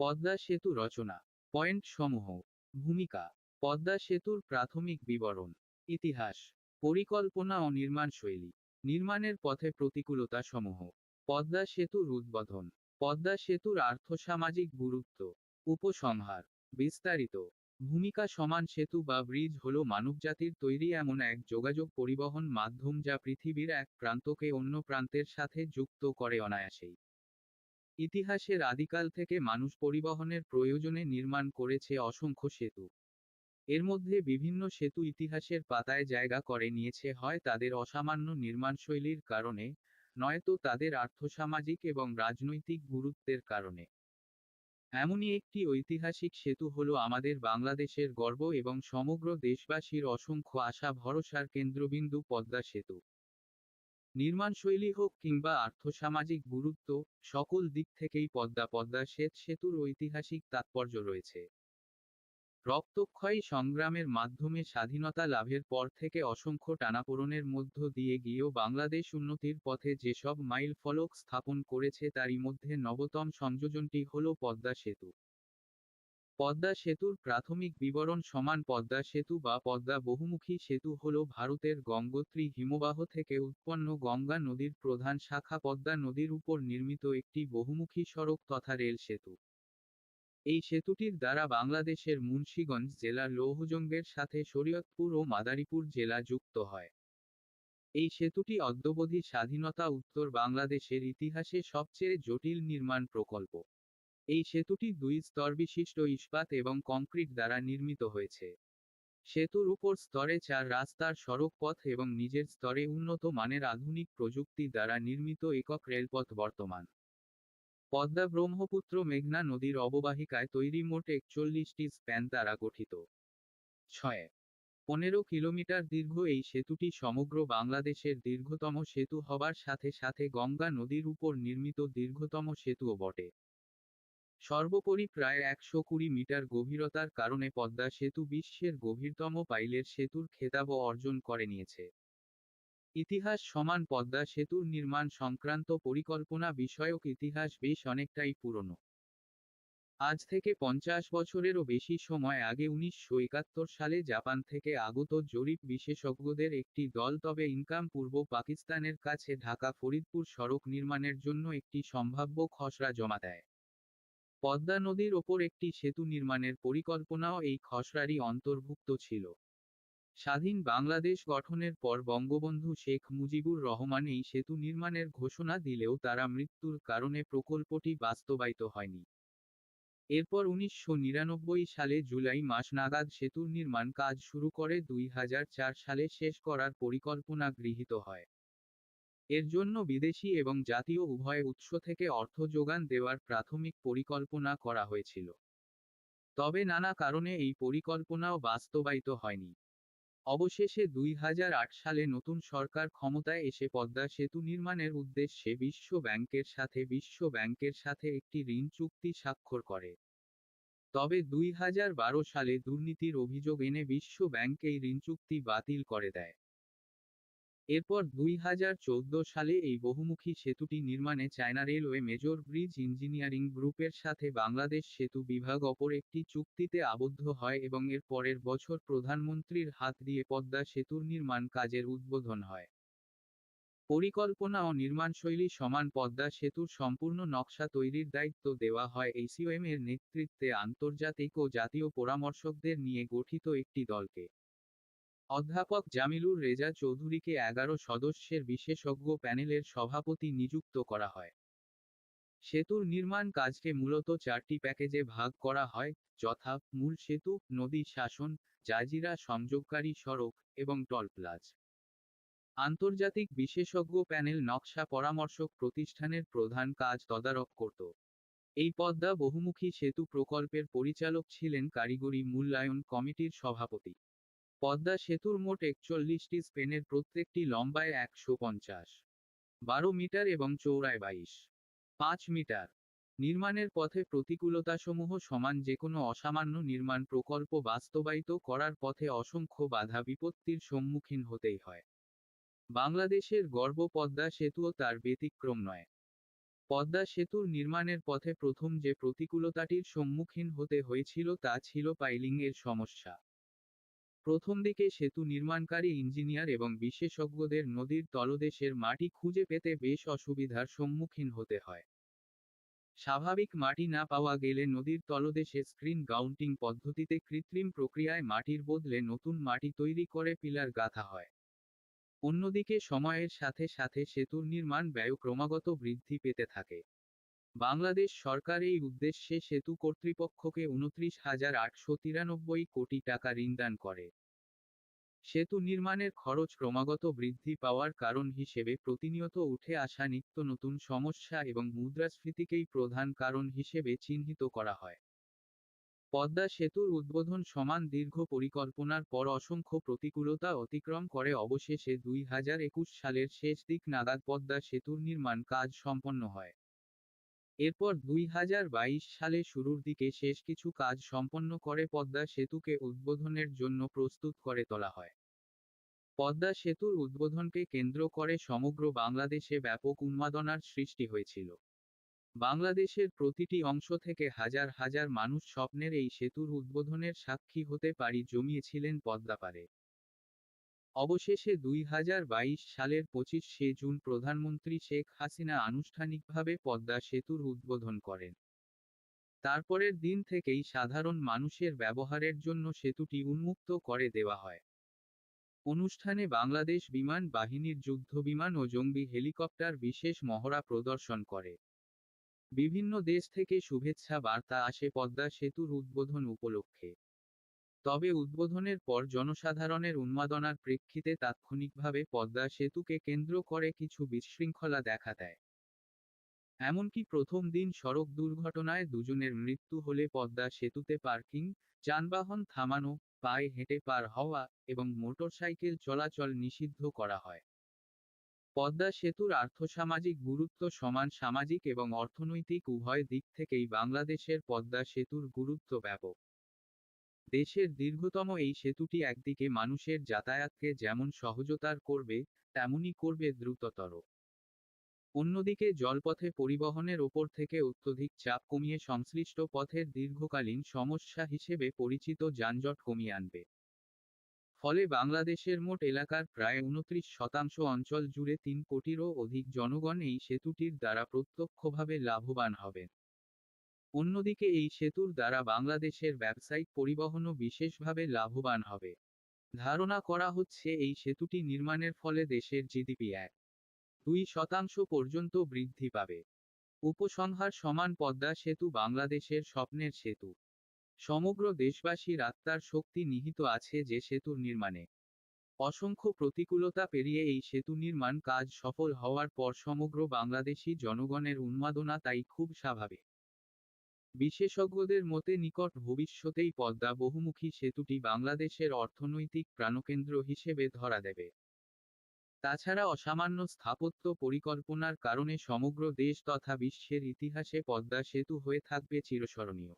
পদ্মা সেতু রচনা। পয়েন্ট সমূহ। ভূমিকা। পদ্মা সেতুর প্রাথমিক বিবরণ। ইতিহাস। পরিকল্পনা ও নির্মাণশৈলী। নির্মাণের পথে প্রতিকূলতা সমূহ। পদ্মা সেতুর উদ্বোধন। পদ্মা সেতুর আর্থসামাজিক গুরুত্ব। উপসংহার। বিস্তারিত। ভূমিকা সমান সেতু বা ব্রিজ হল মানবজাতির তৈরি এমন এক যোগাযোগ পরিবহন মাধ্যম যা পৃথিবীর এক প্রান্তকে অন্য প্রান্তের সাথে যুক্ত করে অনায়াসেই। ইতিহাসের আদিকাল থেকে মানুষ পরিবহনের প্রয়োজনে নির্মাণ করেছে অসংখ্য সেতু। এর মধ্যে বিভিন্ন সেতু ইতিহাসের পাতায় জায়গা করে নিয়েছে হয় তাদের অসামান্য নির্মাণশৈলীর কারণে, নয়তো তাদের আর্থসামাজিক এবং রাজনৈতিক গুরুত্বের কারণে। এমনই একটি ঐতিহাসিক সেতু হলো আমাদের বাংলাদেশের গর্ব এবং সমগ্র দেশবাসীর অসংখ্য আশা ভরসার কেন্দ্রবিন্দু পদ্মা সেতু। নির্মাণশৈলী হোক কিংবা আর্থসামাজিক গুরুত্ব, সকল দিক থেকেই পদ্মা সেতুর ঐতিহাসিক তাৎপর্য রয়েছে। রক্তক্ষয়ী সংগ্রামের মাধ্যমে স্বাধীনতা লাভের পর থেকে অসংখ্য টানাপোড়েনের মধ্য দিয়ে গিয়েও বাংলাদেশ উন্নতির পথে যেসব মাইল ফলক স্থাপন করেছে তারই মধ্যে নবতম সংযোজনটি হল পদ্মা সেতু। পদ্মা সেতুর প্রাথমিক বিবরণ সমান পদ্মা সেতু বা পদ্মা বহুমুখী সেতু হল ভারতের গঙ্গোত্রী হিমবাহ থেকে উৎপন্ন গঙ্গা নদীর প্রধান শাখা পদ্মা নদীর উপর নির্মিত একটি বহুমুখী সড়ক তথা রেল সেতু। এই সেতুটির দ্বারা বাংলাদেশের মুন্সিগঞ্জ জেলার লৌহজঙ্গের সাথে শরীয়তপুর ও মাদারীপুর জেলা যুক্ত হয়। এই সেতুটি অদ্যাবধি স্বাধীনতা উত্তর বাংলাদেশের ইতিহাসে সবচেয়ে জটিল নির্মাণ প্রকল্প। এই সেতুটি দুই স্তর বিশিষ্ট ইস্পাত এবং কংক্রিট দ্বারা নির্মিত হয়েছে। সেতুর উপর স্তরে 4 রাস্তার সড়ক পথ এবং নিচের স্তরে উন্নত মানের আধুনিক প্রযুক্তি দ্বারা নির্মিত একক রেলপথ বর্তমান। পদ্মা ব্রহ্মপুত্র মেঘনা নদীর অববাহিকায় তৈরি মোট 41টি স্প্যান দ্বারা গঠিত 6.15 কিলোমিটার দীর্ঘ এই সেতুটি সমগ্র বাংলাদেশের দীর্ঘতম সেতু হবার সাথে সাথে গঙ্গা নদীর উপর নির্মিত দীর্ঘতম সেতুও বটে। সর্বোপরি প্রায় 120 মিটার গভীরতার কারণে পদ্মা সেতু বিশ্বের গভীরতম পাইলের সেতুর খেতাবও অর্জন করে নিয়েছে। ইতিহাস সমান পদ্মা সেতুর নির্মাণ সংক্রান্ত পরিকল্পনা বিষয়ক ইতিহাস বেশ অনেকটাই পুরনো। আজ থেকে 50 বছরেরও বেশি সময় আগে 1971 সালে জাপান থেকে আগত জরিপ বিশেষজ্ঞদের একটি দল তবে ইনকাম পূর্ব পাকিস্তানের কাছে ঢাকা ফরিদপুর সড়ক নির্মাণের জন্য একটি সম্ভাব্য খসড়া জমা দেয়। পদ্মা নদীর ওপর একটি সেতু নির্মাণের পরিকল্পনাও এই খসড়ারই অন্তর্ভুক্ত ছিল। স্বাধীন বাংলাদেশ গঠনের পর বঙ্গবন্ধু শেখ মুজিবুর রহমান এই সেতু নির্মাণের ঘোষণা দিলেও তার মৃত্যুর কারণে প্রকল্পটি বাস্তবায়িত হয়নি। এরপর 1999 সালে জুলাই মাস নাগাদ সেতুর নির্মাণ কাজ শুরু করে 2004 সালে শেষ করার পরিকল্পনা গৃহীত হয়। এর জন্য বিদেশি এবং জাতীয় উভয় উৎস থেকে অর্থ যোগান দেওয়ার প্রাথমিক পরিকল্পনা করা হয়েছিল। তবে নানা কারণে এই পরিকল্পনাও বাস্তবায়িত হয়নি। অবশেষে 2008 সালে নতুন সরকার ক্ষমতায় এসে পদ্মা সেতু নির্মাণের উদ্দেশ্যে বিশ্ব ব্যাংকের সাথে একটি ঋণ চুক্তি স্বাক্ষর করে। তবে 2012 সালে দুর্নীতির অভিযোগ এনে বিশ্ব ব্যাংক এই ঋণ চুক্তি বাতিল করে দেয়। এরপর 2014 সালে এই বহুমুখী সেতুটি নির্মাণে China railway major bridge engineering গ্রুপের সাথে বাংলাদেশ সেতু বিভাগ অপর একটি চুক্তিতে আবদ্ধ হয় এবং এর পরের বছর প্রধানমন্ত্রীর হাত দিয়ে পদ্মা সেতুর নির্মাণ কাজের উদ্বোধন হয়। পরিকল্পনা ও নির্মাণশৈলী সমান পদ্মা সেতুর সম্পূর্ণ নকশা তৈরির দায়িত্ব দেওয়া হয় এইচসিওএম এর নেতৃত্বে আন্তর্জাতিক ও জাতীয় পরামর্শকদের নিয়ে গঠিত একটি দলকে। অধ্যাপক জামিলুর রেজা চৌধুরীকে 11 সদস্যের বিশেষজ্ঞ প্যানেলের সভাপতি নিযুক্ত করা হয়। সেতুর নির্মাণ কাজকে মূলত 4টি প্যাকেজে ভাগ করা হয়, যথা মূল সেতু, নদী শাসন, জাজিরা সংযোগকারী সড়ক এবং টোল প্লাজ। আন্তর্জাতিক বিশেষজ্ঞ প্যানেল নকশা পরামর্শক প্রতিষ্ঠানের প্রধান কাজ তদারক করত। এই পদ্মা বহুমুখী সেতু প্রকল্পের পরিচালক ছিলেন কারিগরি মূল্যায়ন কমিটির সভাপতি। পদ্মা সেতুর মোট 41টি স্প্যানের প্রত্যেকটি লম্বায় 150.12 মিটার এবং চৌড়ায় 22.5 মিটার। নির্মাণের পথে প্রতিকূলতাসমূহ সমান যেকোনো অসামান্য নির্মাণ প্রকল্প বাস্তবায়িত করার পথে অসংখ্য বাধা বিপত্তির সম্মুখীন হতেই হয়। বাংলাদেশের গর্ব পদ্মা সেতুও তার ব্যতিক্রম নয়। পদ্মা সেতুর নির্মাণের পথে প্রথম যে প্রতিকূলতাটির সম্মুখীন হতে হয়েছিল তা ছিল পাইলিং এর সমস্যা। প্রথম দিকে সেতু নির্মাণকারী ইঞ্জিনিয়ার এবং বিশেষজ্ঞদের নদীর তলদেশের মাটি খুঁজে পেতে বেশ অসুবিধার সম্মুখীন হতে হয়। স্বাভাবিক মাটি না পাওয়া গেলে নদীর তলদেশে স্ক্রিন গাউন্টিং পদ্ধতিতে কৃত্রিম প্রক্রিয়ায় মাটির বদলে নতুন মাটি তৈরি করে পিলার গাঁথা হয়। অন্যদিকে সময়ের সাথে সাথে সেতুর নির্মাণ ব্যয় ক্রমাগত বৃদ্ধি পেতে থাকে। বাংলাদেশ সরকার এই উদ্দেশ্যে সেতু কর্তৃপক্ষকে 29,893 কোটি টাকা ঋণদান করে। সেতু নির্মাণের খরচ ক্রমাগত বৃদ্ধি পাওয়ার কারণ হিসেবে প্রতিনিয়ত উঠে আসা নিত্য নতুন সমস্যা এবং মুদ্রাস্ফীতিকেই প্রধান কারণ হিসেবে চিহ্নিত করা হয়। পদ্মা সেতুর উদ্বোধন সমান দীর্ঘ পরিকল্পনার পর অসংখ্য প্রতিকূলতা অতিক্রম করে অবশেষে 2021 সালের শেষ দিক নাগাদ পদ্মা সেতুর নির্মাণ কাজ সম্পন্ন হয়। এরপর 2022 সালে শুরুর দিকে শেষ কিছু কাজ সম্পন্ন করে পদ্মা সেতুকে উদ্বোধনের জন্য প্রস্তুত করে তোলা হয়। পদ্মা সেতুর উদ্বোধনকে কেন্দ্র করে সমগ্র বাংলাদেশে ব্যাপক উন্মাদনার সৃষ্টি হয়েছিল। বাংলাদেশের প্রতিটি অংশ থেকে হাজার হাজার মানুষ স্বপ্নের এই সেতুর উদ্বোধনের সাক্ষী হতে পারি জমিয়েছিলেন পদ্মাপাড়ে। অবশেষে 2022 সালের 25শে জুন প্রধানমন্ত্রী শেখ হাসিনা আনুষ্ঠানিকভাবে পদ্মা সেতুর উদ্বোধন করেন। তারপরের দিন থেকেই সাধারণ মানুষের ব্যবহারের জন্য সেতুটি উন্মুক্ত করে দেওয়া হয়। অনুষ্ঠানে বাংলাদেশ বিমান বাহিনীর যুদ্ধবিমান ও জঙ্গি হেলিকপ্টার বিশেষ মহড়া প্রদর্শন করে। বিভিন্ন দেশ থেকে শুভেচ্ছা বার্তা আসে পদ্মা সেতুর উদ্বোধন উপলক্ষে। তবে উদ্বোধনের পর জনসাধারণের উন্মাদনার প্রেক্ষিতে তাৎক্ষণিকভাবে পদ্মা সেতুকে কেন্দ্র করে কিছু বিশৃঙ্খলা দেখা দেয়। এমনকি প্রথম দিন সড়ক দুর্ঘটনায় দুজনের মৃত্যু হলে পদ্মা সেতুতে পার্কিং, যানবাহন থামানো, পায়ে হেঁটে পার হওয়া এবং মোটরসাইকেল চলাচল নিষিদ্ধ করা হয়। পদ্মা সেতুর আর্থসামাজিক গুরুত্ব সমান সামাজিক এবং অর্থনৈতিক উভয় দিক থেকেই বাংলাদেশের পদ্মা সেতুর গুরুত্ব ব্যাপক। দেশের দীর্ঘতম এই সেতুটি একদিকে মানুষের যাতায়াতকে যেমন সহজতর করবে, তেমনি করবে দ্রুততর। অন্যদিকে জলপথে পরিবহনের ওপর থেকে অত্যধিক চাপ কমিয়ে সংশ্লিষ্ট পথের দীর্ঘকালীন সমস্যা হিসেবে পরিচিত যানজট কমিয়ে আনবে। ফলে বাংলাদেশের মোট এলাকার প্রায় 29% অঞ্চল জুড়ে 3 কোটিরও অধিক জনগণ এই সেতুটির দ্বারা প্রত্যক্ষভাবে লাভবান হবেন। অন্যদিকে এই সেতুর দ্বারা বাংলাদেশের ব্যবসায়িক পরিবহনও বিশেষভাবে লাভবান হবে। ধারণা করা হচ্ছে এই সেতুটি নির্মাণের ফলে দেশের জিডিপি 1-2% পর্যন্ত বৃদ্ধি পাবে। উপসংহার সমান পদ্মা সেতু বাংলাদেশের স্বপ্নের সেতু। সমগ্র দেশবাসীর আত্মার শক্তি নিহিত আছে যে সেতুর নির্মাণে। অসংখ্য প্রতিকূলতা পেরিয়ে এই সেতু নির্মাণ কাজ সফল হওয়ার পর সমগ্র বাংলাদেশী জনগণের উন্মাদনা তাই খুব স্বাভাবিক। বিশেষজ্ঞদের মতে নিকট ভবিষ্যতেই পদ্মা বহুমুখী সেতুটি বাংলাদেশের অর্থনৈতিক প্রাণকেন্দ্র হিসেবে ধরা দেবে। তাছাড়া অসামান্য স্থাপত্য পরিকল্পনার কারণে সমগ্র দেশ তথা বিশ্বের ইতিহাসে পদ্মা সেতু হয়ে থাকবে চিরস্মরণীয়।